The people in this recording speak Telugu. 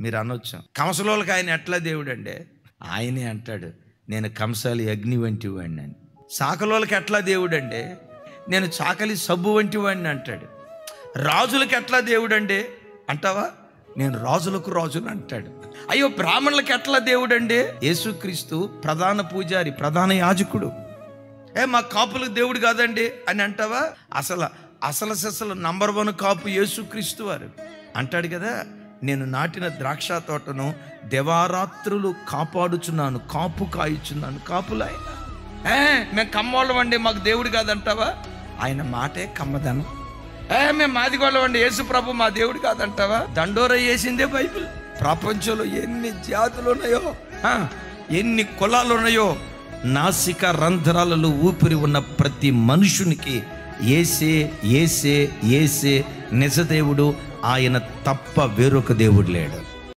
మీరు అనొచ్చు, కంసలోళ్ళకి ఆయన ఎట్లా దేవుడు అండి? ఆయనే అంటాడు, నేను కంసాలి అగ్ని వంటి వాడిని అని. చాకలోళ్ళకి ఎట్లా దేవుడు అండి? నేను చాకలి సబ్బు వంటి వాడిని అంటాడు. రాజులకి ఎట్లా దేవుడు అండి అంటావా? నేను రాజులకు రాజుని అంటాడు. అయ్యో, బ్రాహ్మణులకి ఎట్లా దేవుడు అండి? యేసుక్రీస్తు ప్రధాన పూజారి, ప్రధాన యాజకుడు. మా కాపులకు దేవుడు కాదండి అని అంటావా? అసలు నంబర్ 1 కాపు యేసుక్రీస్తు వారు అంటాడు కదా, నేను నాటిన ద్రాక్ష తోటను దివారాత్రులు కాపాడుచున్నాను, కాపు కాయుచున్నాను. కాపులు ఆయన. మేము కమ్మోళ్ళం అండి, మాకు దేవుడు కాదంటావా? ఆయన మాటే కమ్మదనం. మేము మాదిగోళ్ళం అండి, యేసు ప్రభు మా దేవుడు కాదంటావా? దండోర వేసిందే బైబిల్. ప్రపంచంలో ఎన్ని జాతులు ఉన్నాయో, ఎన్ని కులాలు ఉన్నాయో, నాసిక రంధ్రాలలో ఊపిరి ఉన్న ప్రతి మనుషునికి యేసే యేసే యేసే నిజదేవుడు. ఆయన తప్ప వేరొక దేవుడు లేడు.